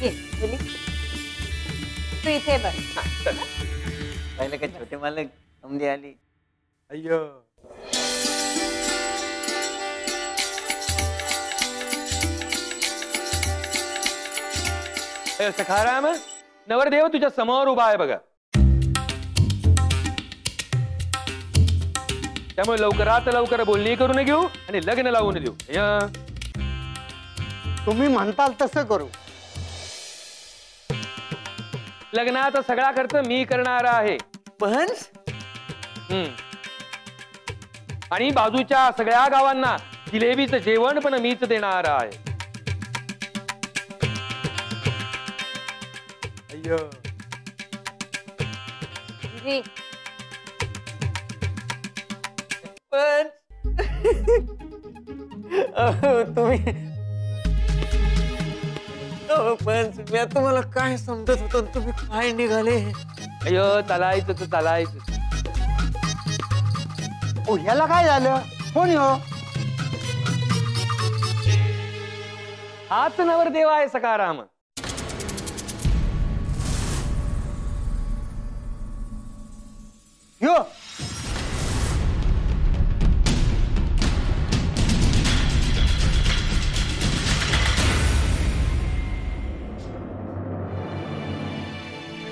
ये बोली तू इथे बस. पाहिलं का छोटे मालक समधी आली. अय्यो सखाराम नवरदेव तुझ्या समोर उभा आहे बघा. त्यामुळे लवकरात लवकर बोलणी करून घेऊ आणि लग्न लावून देऊ. तुम्ही म्हणताल तसं करू. लग्नाचा सगळा खर्च मी करणार आहे. पण आणि बाजूच्या सगळ्या गावांना जिलेबीचं जेवण पण मीच देणार आहे. अय्यो जी पण तुम्ही पण मी तुम्हाला काय समजत होतो तुम्ही काय निघाले. अयो चालायचं तर चालायचं. ओ ह्याला काय झालं. कोण हो. हाच नवरदेव आहे सखाराम. यो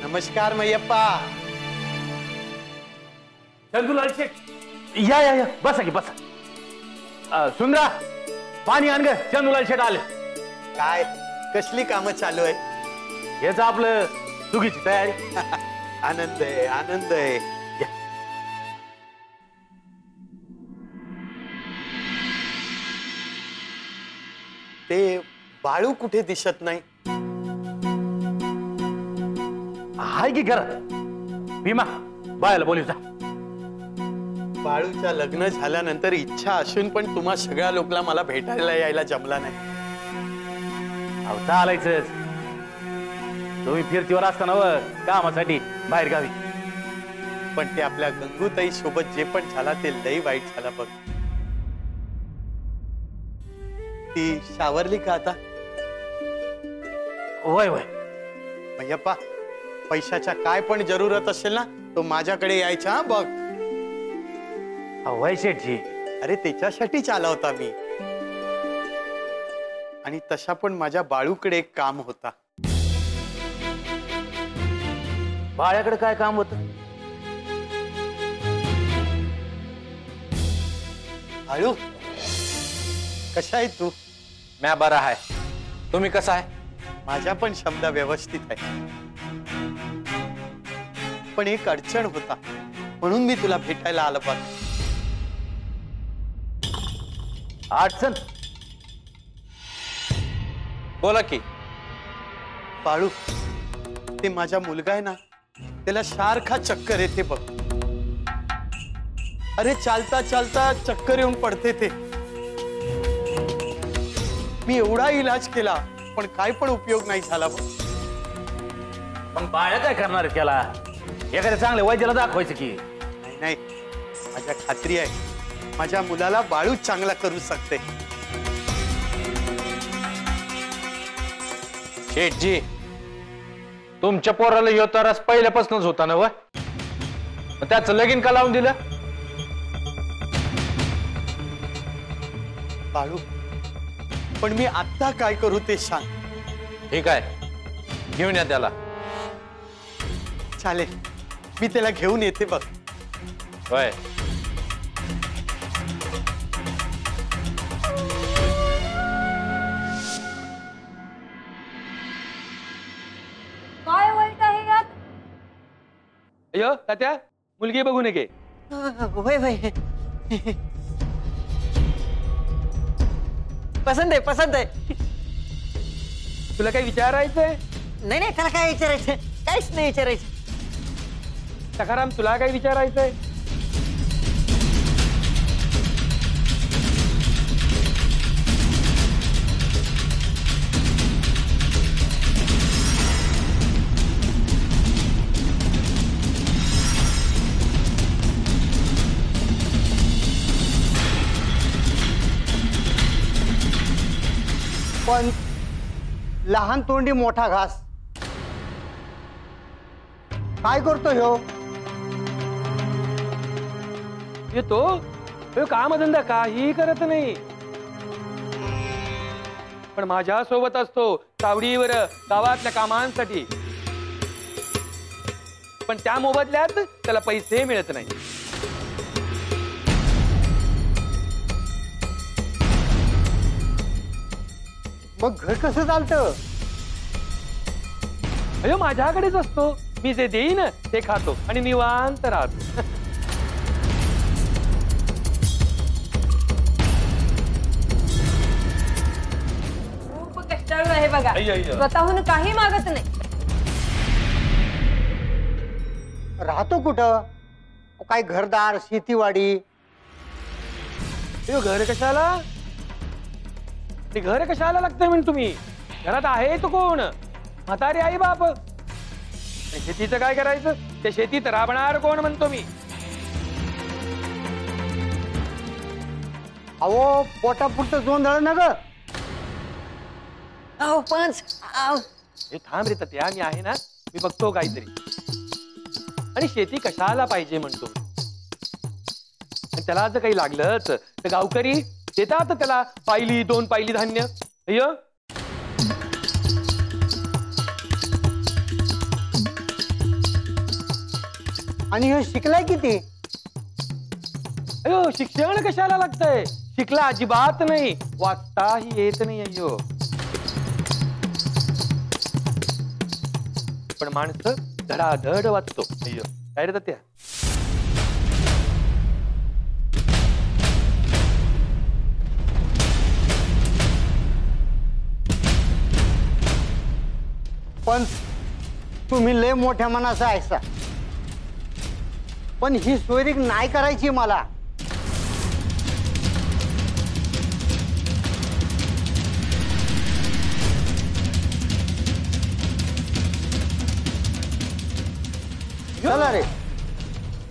नमस्कार मैयप्पा. चंदूलाल शेठ या या या बसा की बसा. सुंदरा पाणी आण ग. चंदूलाल शेठ आले. काय कसली कामं चालू आहे. हेच आपलं सुगीची तयारी. आनंद आहे आनंद आहे. या. ते बाळू कुठे दिसत नाही. हाय की घरात. भीमा बायाला बोलू जा. बाळूच्या लग्न झाल्यानंतर इच्छा असून पण तुम्हा सगळ्या लोकला मला भेटायला यायला जमला नाही. अहो चालायचंच. तुम्ही फिरतीवर असताना कामासाठी बाहेर गावी. पण ते आपल्या गंगूताई सोबत जे पण झाला ते लई वाईट झाला बघ. ती सावरली का आता. वय वय मैयप्पा पैशाच्या काय पण जरूरत असेल ना तो माझ्याकडे यायचा. हा बघ. वय शेठजी. अरे त्याच्यासाठीच आला होता मी. आणि तशा पण माझ्या बाळूकडे एक काम होता. बाळ्याकडे काय काम होतं. बाळू कशा आहे तू. म्या बरा आहे. तुम्ही कसा आहे. माझ्या पण शब्द व्यवस्थित आहे. पण एक अडचण होता म्हणून मी तुला भेटायला आलो. बघ अडचण बोला की. बाळू ते माझा मुलगा आहे ना त्याला सारखा चक्कर येते बघ. अरे चालता चालता चक्कर येऊन पडते ते. मी एवढा इलाज केला पण काय पण उपयोग नाही झाला बघ. पण बाळ्या काय करणार आहे त्याला. एखाद्या चांगल्या वैद्याला दाखवायचं की. नाही नाही माझ्या खात्री आहे माझ्या मुलाला बाळू चांगला करू शकते. शेठजी तुमच्या पोराला ह्यो त्रास पहिल्यापासूनच होता ना. व त्याचं लगीन का लावून दिलं. बाळू पण मी आता काय करू ते सांग. ठीक आहे घेऊन या त्याला. चालेल मी त्याला घेऊन येते बघ. होय काय वाईट आहे यात. अयो तात्या मुलगी बघू नये. वय वय पसंत आहे पसंत आहे. तुला काही विचारायचंय. नाही नाही त्याला काय विचारायचं काहीच नाही विचारायचं. सखाराम तुला काही विचारायचंय. पण लहान तोंडी मोठा घास. काय करतो ह्यो? येतो ह्यो कामधंदा काही करत नाही, पण माझ्या सोबत असतो तावडीवर गावातल्या कामांसाठी. पण त्या मोबदल्यात त्याला पैसे मिळत नाही. मग घर कसं चालतं? अयो माझ्याकडेच असतो. मी जे देईन ते खातो आणि निवांत राहतो. खूप कष्टाळू आहे बघा. अय्य, अय्य. स्वतःहून काही मागत नाही. राहतो कुठं? काय घरदार, शेतीवाडी? अयो घर कशाला? ते घर कशाला लागतंय म्हण तुम्ही? घरात आहे तो कोण? म्हातारी आई बाप. आणि शेतीचं काय करायचं? त्या शेतीत राबणार कोण म्हणतो मी? अहो पोटापुरतं जोंधळ ना ग. अहो पंच, हे थांब रे तत्या, मी आहे ना, मी बघतो काहीतरी. आणि शेती कशाला पाहिजे म्हणतो. आणि त्याला जर काही लागलंच तर गावकरी देतात त्याला पायली 2 पायली धान्य. अय्यो आणि ह्यो शिकलाय किती? अयो शिक्षण कशाला लागतंय? शिकला अजिबात नाही, वाचताही येत नाही अय्यो. पण माणसं धडाधड वाचतो अय्यो. काय रे त्या? पण तुम्ही लय मोठ्या मनाचा आहेसा. पण ही सोयरीक नाही करायची मला. चला रे.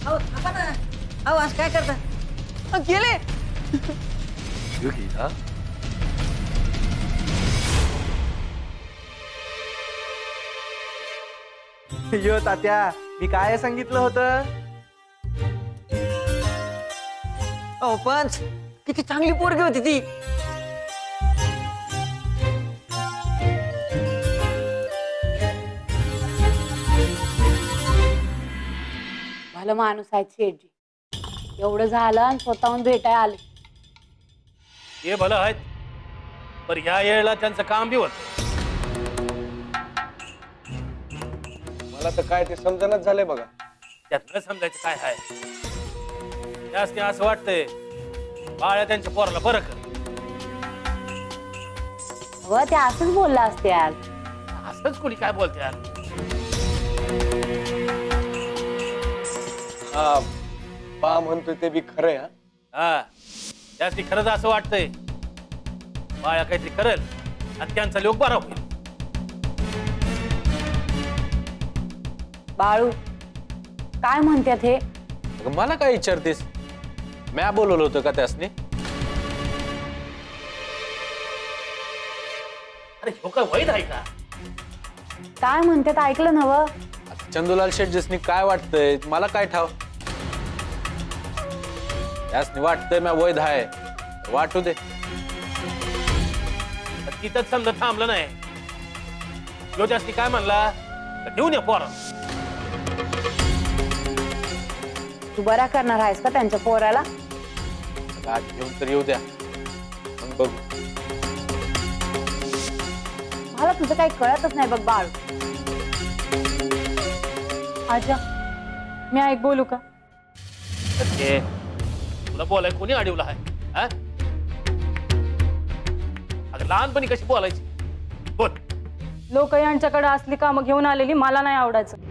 अहो थांबा ना. अहो आज काय करता? अहो, गेले. ह्यो गेला? यो तात्या, मी काय सांगितलं होतं? अहो पंच, किती चांगली पोरगी होती ती. भलं माणूस आहे शेठजी. एवढं झालं आणि स्वतःहून भेटाय आले. हे भलं आहेत, पण ह्या वेळेला त्यांचं काम बी होत. मला तर काय ते समजणच झालंय बघा. त्यात न समजायचं काय आहे. जास्त असं वाटतंय बाळ्या त्यांच्या पोराला बरं कर. व ते असंच बोलला असते यार. असंच कोणी काय बोलते यार. हा पा म्हणतोय ते बी खरंय. हा जास्ती खरंच असं वाटतंय बाळ्या काहीतरी करेल आणि त्यांचा लोक बरा होईल. बाळू काय म्हणतात हे? मला काय विचारतेस? म्या बोलवलं होतं का त्यासनी? अरे हो काय वैध आहे का? काय म्हणतात ऐकलं नव? चंदूलाल शेठ जसनी काय वाटतंय मला काय ठाव. त्यासनी वाटतंय म्या वैध आहे, वाटू दे. तिथंच समजा थांबलं नाही. जो जास्ती काय म्हणला तर घेऊन ये पोरा. तू बरा करणार आहेस का त्यांच्या पोराला? गाठ घेऊन तर येऊ द्या, मग बघू. मला तुझं काही कळतच नाही बघ बाळू. आजा मी ऐक बोलू का? हे तुला बोलाय कोणी अडवलं आहे? अगं लहानपणी कशी बोलायची? बोल. लोक यांच्याकडे असली कामं घेऊन आलेली मला नाही आवडायचं.